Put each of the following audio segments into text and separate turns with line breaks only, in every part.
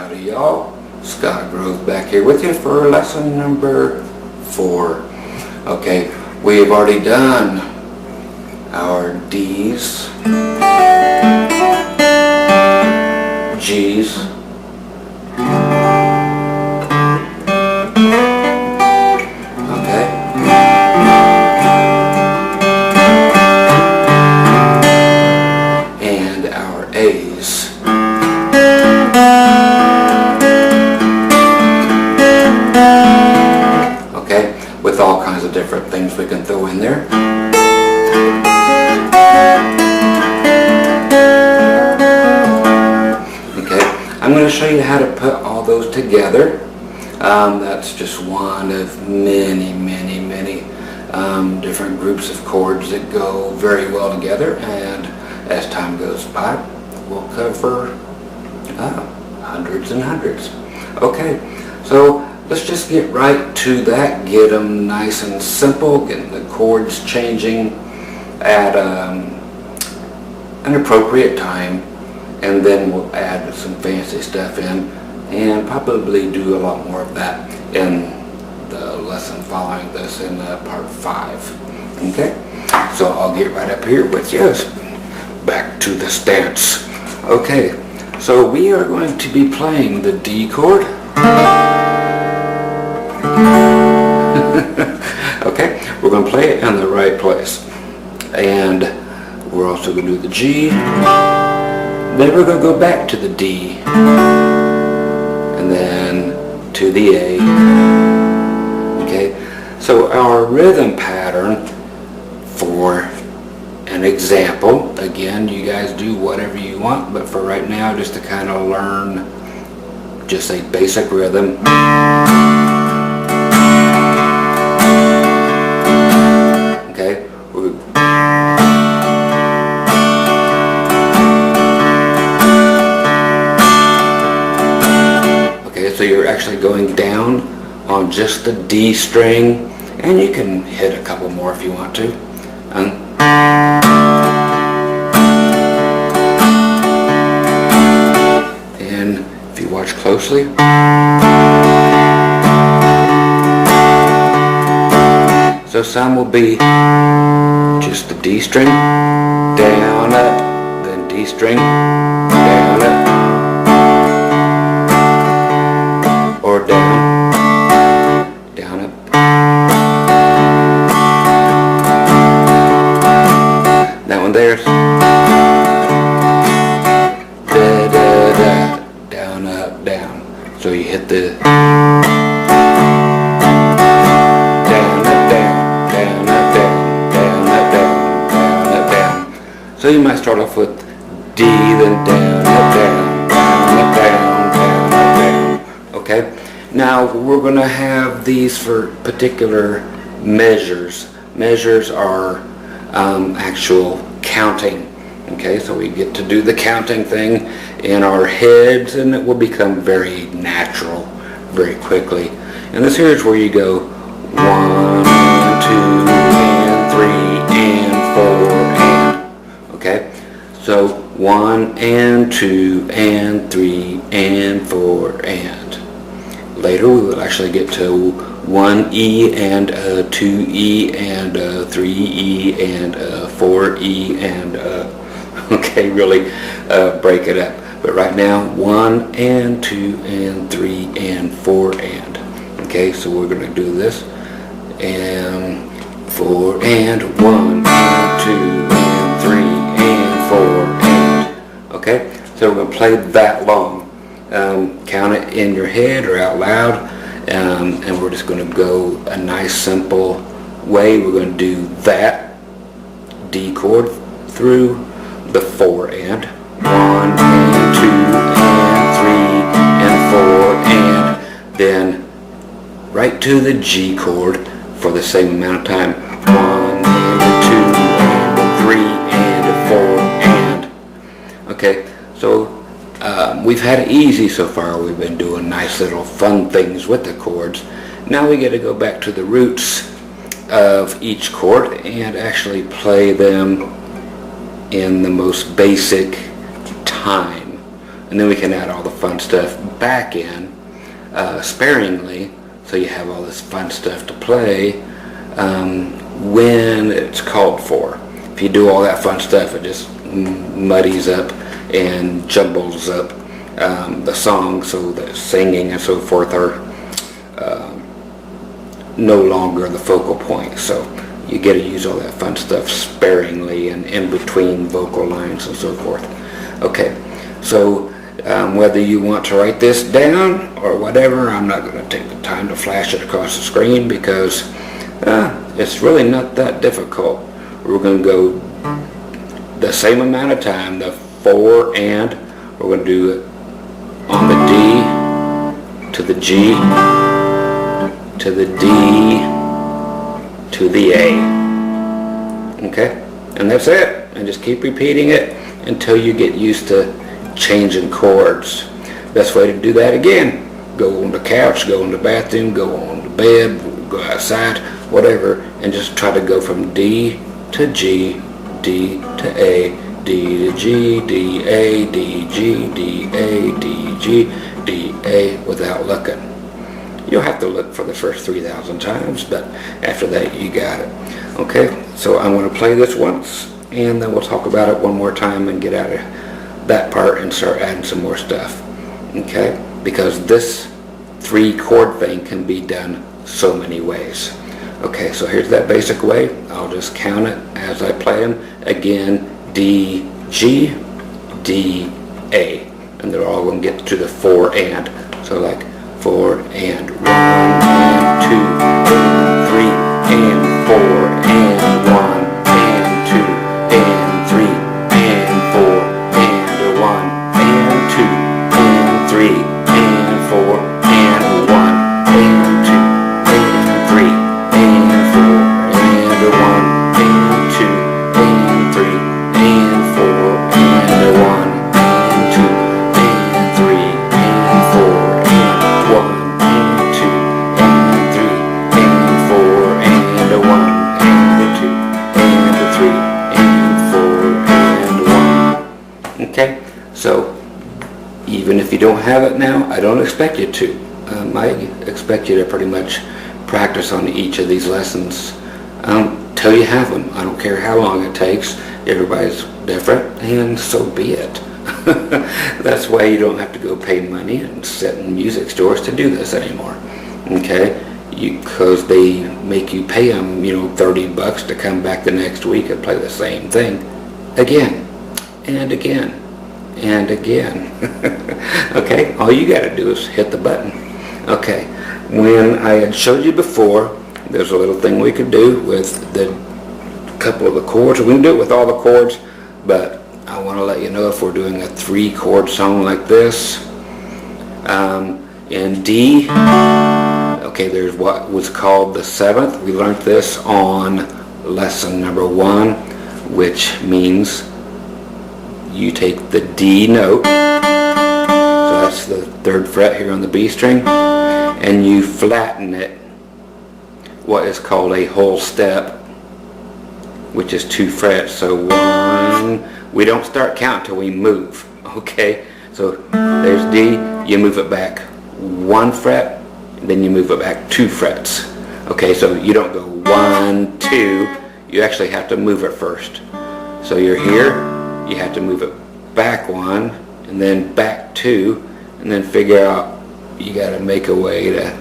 Howdy y'all, Scott Grove back here with you for lesson number 4. Okay, we have already done our D's, G's, okay, and our A's. Okay, with all kinds of different things we can throw in there. Okay, I'm going to show you how to put all those together. That's just one of many different groups of chords that go very well together, and as time goes by, we'll cover hundreds and hundreds. Okay, so let's just get right to that, get them nice and simple, getting the chords changing at an appropriate time, and then we'll add some fancy stuff in, and probably do a lot more of that in the lesson following this in part 5. Okay, so I'll get right up here with you. Back to the stance. Okay, so we are going to be playing the D chord. Okay, we're going to play it in the right place, and we're also going to do the G, then we're going to go back to the D, and then to the A. Okay, so our rhythm pattern, for an example, again, you guys do whatever you want, but for right now, just to kind of learn just a basic rhythm. Okay, okay, so you're actually going down on just the D string, and you can hit a couple more if you want to. And if you watch closely, so some will be just the D string, down, up, then D string, down, up, or down, down, up. That one there's da, da, da, down, up, down. So you hit the so you might start off with D, then down, up, down, down, up, down, down, up, down. Okay? Now we're going to have these for particular measures. Measures are actual counting. Okay? So we get to do the counting thing in our heads, and it will become very natural very quickly. And this here is where you go 1, 2, and 3, and 4, and. Okay, so 1 and 2 and 3 and 4 and. Later we will actually get to 1E and 2E and 3E and 4E and okay, really break it up. But right now 1 and 2 and 3 and 4 and. Okay, so we're going to do this, and 4 and 1 and 2 and 3 and 4 and. Okay, so we're going to play that long. Count it in your head or out loud, and we're just going to go a nice simple way. We're going to do that D chord through the 4 and. 1 and 2 and 3 and 4 and. Then right to the G chord for the same amount of time. 1 and 2 and 3 and 4 and. Okay, so we've had it easy so far. We've been doing nice little fun things with the chords. Now we get to go back to the roots of each chord and actually play them in the most basic time. and then we can add all the fun stuff back in sparingly, so you have all this fun stuff to play when it's called for. If you do all that fun stuff, it just muddies up and jumbles up the song, so that singing and so forth are no longer the focal point. So you get to use all that fun stuff sparingly and in between vocal lines and so forth. Okay, so whether you want to write this down or whatever, I'm not going to take the time to flash it across the screen because it's really not that difficult. We're going to go the same amount of time, the 4 and, we're going to do it on the D to the G to the D to the A. Okay, and that's it. And just keep repeating it until you get used to changing chords. Best way to do that, again, go on the couch, go in the bathroom, go on the bed, go outside, whatever, and just try to go from D to G, D to A, D to G, D, A, D, G, D, A, D, G, D, A, without looking. You'll have to look for the first 3,000 times, but after that you got it. Okay, so I'm going to play this once, and then we'll talk about it one more time and get out of that part and start adding some more stuff. Okay, because this 3-chord thing can be done so many ways. Okay, so here's that basic way. I'll just count it as I play them. Again, D, G, D, A. And they're all going to get to the 4 and. So like 4 and 1 and 2 and 3 and 4 and 1 and 2 and 3 and 4 and 1 and 2 and 3 and 4 and 1 and 2 and 3 and 4 and 1 and 2 and 3 and 4 and 1 and 2 and 3 and 4 and 1 and 2 and 3 and 4 and 1 and 2 and 3 and 4 and 1. Okay, so even if you don't have it now, I don't expect you to. I expect you to pretty much practice on each of these lessons till you have them. I don't care how long it takes. Everybody's different, and so be it. That's why you don't have to go pay money and sit in music stores to do this anymore. Okay, because they make you pay them, $30 to come back the next week and play the same thing again and again and again. Okay, all you got to do is hit the button. Okay, when I had showed you before, there's a little thing we could do with the couple of the chords. We can do it with all the chords, but I want to let you know if we're doing a 3-chord song like this in D. Okay, there's what was called the 7th. We learned this on lesson number 1, which means you take the D note, so that's the 3rd fret here on the B string, and you flatten it, what is called a whole step, which is 2 frets. So 1, we don't start counting till we move. Okay, so there's D, you move it back 1 fret, then you move it back 2 frets. Okay, so you don't go 1, 2, you actually have to move it first. So you're here, you have to move it back 1 and then back 2, and then figure out, you got to make a way to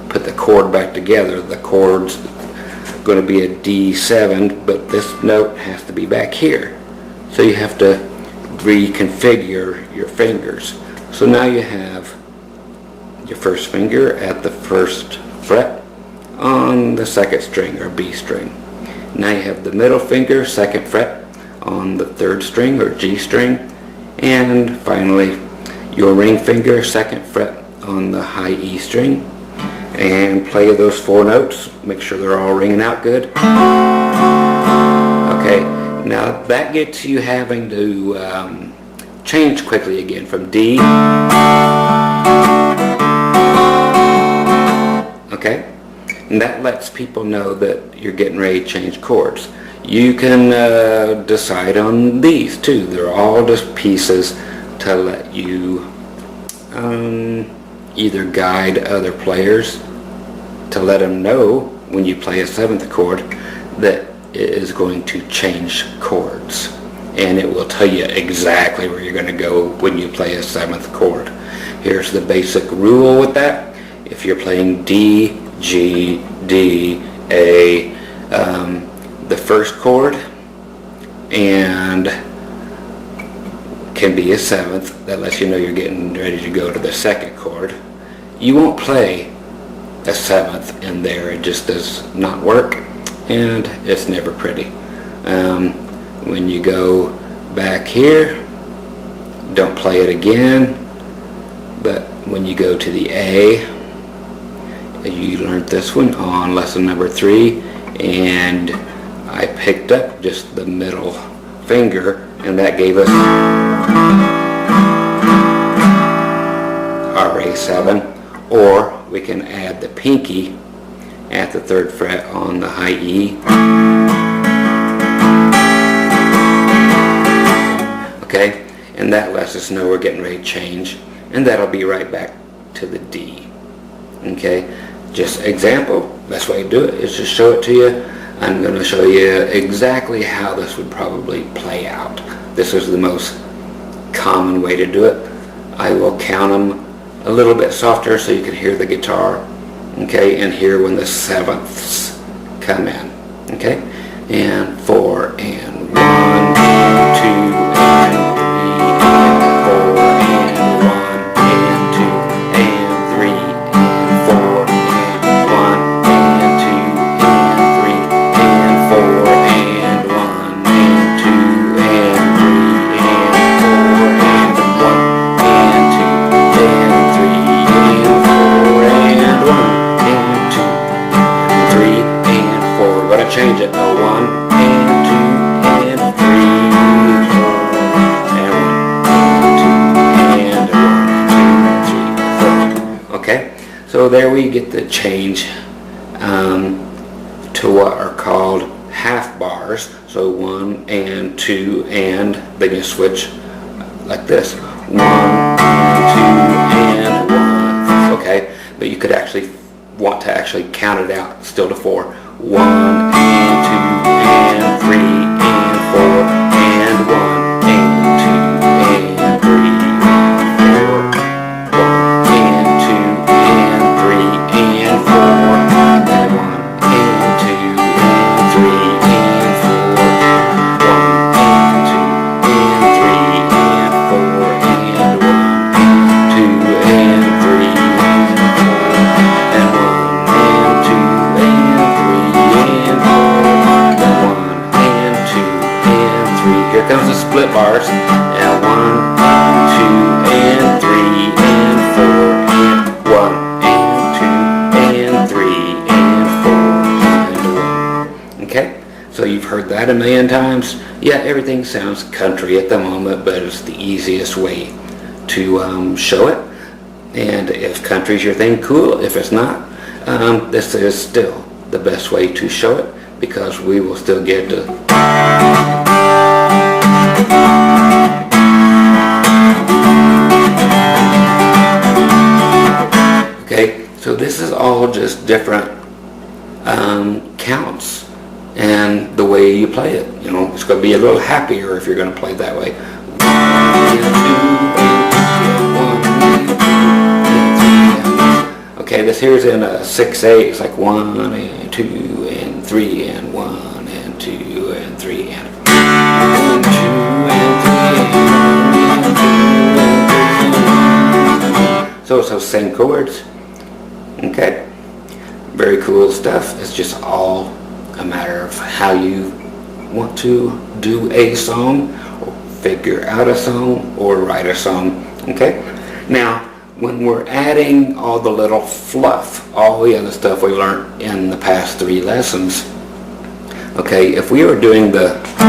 put the chord back together. The chord's going to be a D7, but this note has to be back here. So you have to reconfigure your fingers. So now you have your first finger at the 1st fret on the 2nd string or B string. Now you have the middle finger, 2nd fret on the 3rd string or G string, and finally your ring finger, 2nd fret on the high E string, and play those 4 notes. Make sure they're all ringing out good. Okay, now that gets you having to change quickly again from D. Okay, and that lets people know that you're getting ready to change chords. You can decide on these too. They're all just pieces to let you either guide other players to let them know when you play a 7th chord that it is going to change chords, and it will tell you exactly where you're going to go when you play a 7th chord. Here's the basic rule with that. If you're playing D, G, D, A, the first chord, and can be a 7th, that lets you know you're getting ready to go to the 2nd chord. You won't play a 7th in there. It just does not work, and it's never pretty. When you go back here, don't play it again, but when you go to the A, you learned this one on lesson number 3, and I picked up just the middle finger, and that gave us our A7, or we can add the pinky at the 3rd fret on the high E. Okay, and that lets us know we're getting ready to change, and that'll be right back to the D. Okay, just example, best way to do it is just show it to you. I'm going to show you exactly how this would probably play out. This is the most common way to do it. I will count them a little bit softer so you can hear the guitar, okay, and hear when the 7ths come in, okay, and 4 and 1 and 2 and 3 and 4 and 1 and 2 and 3 and 4 and 1 and 2 and 3 and 4 and 1 and 2 and 3 and 4 and 1 and 2 and 3 and 4 and 1 and 2 and 3 and 4. We're going to change it. 1 and 2 and 3 and 4 and 1 and 2 and 1 and 2 and 3 and 4. Okay, so there we get the change to what are called half bars. So 1 and 2 and then you switch like this. 1 and 2 and 1. Okay, but you could actually want to actually count it out still to 4. 1 and 2 and 3 and 4 and 1 and 2 and 3 and 4. 1 and 2 and 3 and 4 and 1 and 2 and 3 and 4. 1 and 2 and 3 and 4 and 1 and 2 and 3 and 4 and 1 and 2 and 3 and 4 and 1 and 2 and 3. Here comes the split bars. And 1 and 2 and 3 and 4 and 1 and 2 and 3 and 4 and 1. Okay, so you've heard that a million times. Yeah, everything sounds country at the moment, but it's the easiest way to show it. And if country's your thing, cool. If it's not, this is still the best way to show it, because we will still get to. Okay, so this is all just different counts and the way you play it. You know, it's going to be a little happier if you're going to play that way. 1 and 2 and 1 and 2 and 3 and 1. Okay, this here's in a 6/8. It's like 1 and 2 and 3 and 1 and 2 and 3 and 1 and 2 and 3 and 2 and 3 and 1. So it's those same chords. Okay, very cool stuff. It's just all a matter of how you want to do a song, or figure out a song, or write a song. Okay, now when we're adding all the little fluff, all the other stuff we learned in the past 3 lessons, okay, if we were doing the 2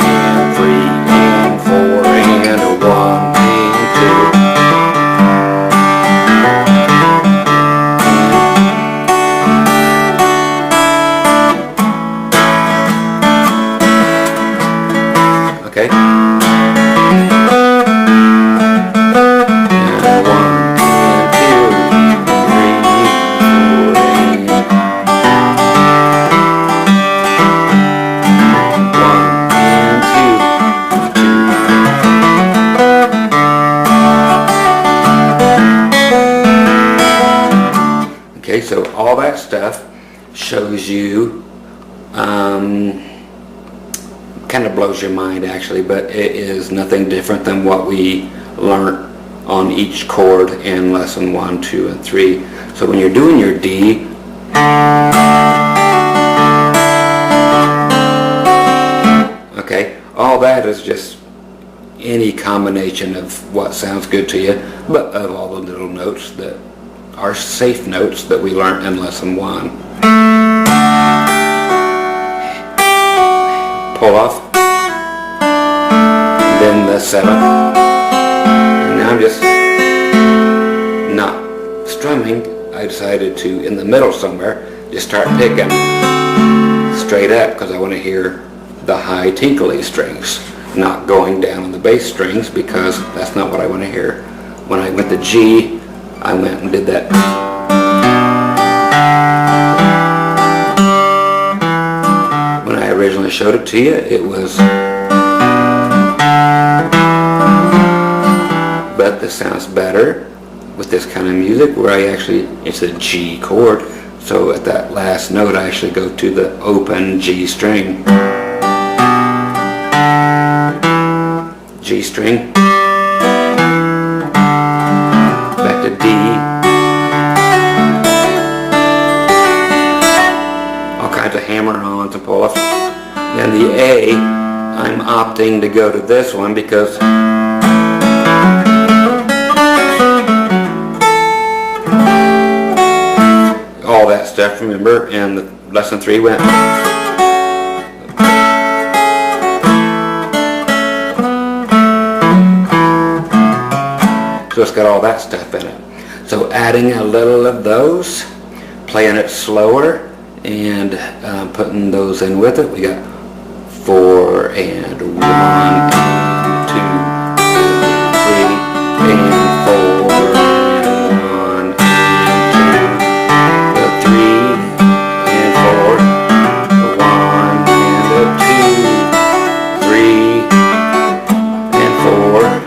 and 3 and 4 and 1 and 2, okay, Okay, so all that stuff shows you, kind of blows your mind actually, but it is nothing different than what we learned on each chord in lesson 1, 2, and 3. So when you're doing your D, okay, all that is just any combination of what sounds good to you, but of all the little notes that are safe notes that we learned in lesson 1. Pull off, then the 7th, and now I'm just not strumming. I decided to, in the middle somewhere, just start picking straight up because I want to hear the high tinkly strings, not going down on the bass strings, because that's not what I want to hear. When I went to G, I went and did that. When I originally showed it to you, it was, but this sounds better with this kind of music where I actually, it's a G chord, so at that last note I actually go to the open G string. G string, back to D, all kinds of hammer-ons and pull-offs. Then the A, I'm opting to go to this one because all that stuff, remember, and the lesson 3 went. So it's got all that stuff in it. So adding a little of those, playing it slower, and putting those in with it. We got 4 and 1 and 2 and 3 and 4 and 1 and 2, 3 and 4, 1 and 2, 3 and 4.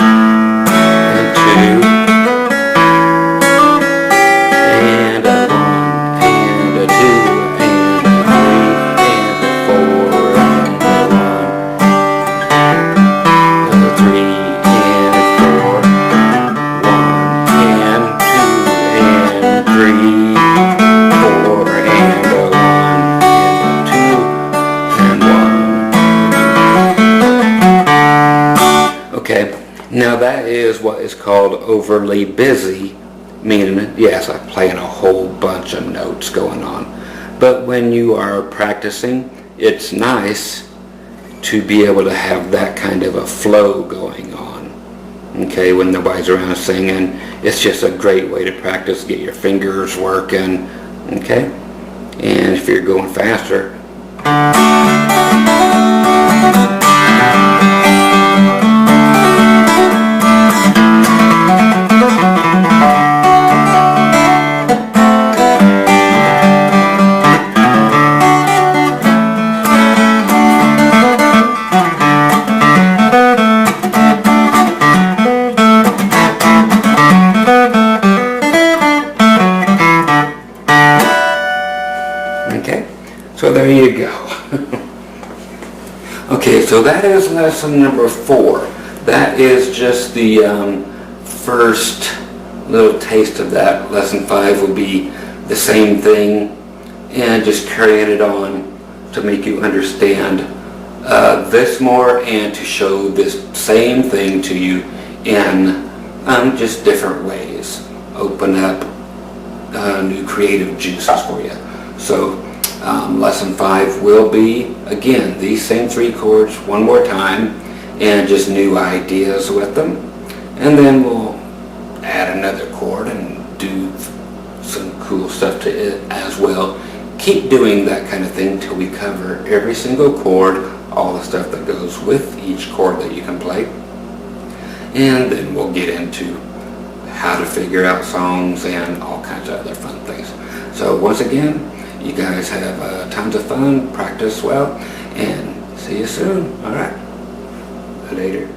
Now that is what is called overly busy, meaning, yes, I'm playing a whole bunch of notes going on. But when you are practicing, it's nice to be able to have that kind of a flow going on. Okay, when nobody's around singing, it's just a great way to practice, get your fingers working, okay? And if you're going faster, so there you go. Okay, so that is lesson number 4. That is just the first little taste of that. Lesson 5 will be the same thing, and just carrying it on to make you understand this more, and to show this same thing to you in just different ways. Open up new creative juices for you. So lesson 5 will be, again, these same 3 chords one more time, and just new ideas with them. And then we'll add another chord and do some cool stuff to it as well. Keep doing that kind of thing till we cover every single chord, all the stuff that goes with each chord that you can play. And then we'll get into how to figure out songs and all kinds of other fun things. So once again, you guys have tons of fun, practice well, and see you soon. All right, later.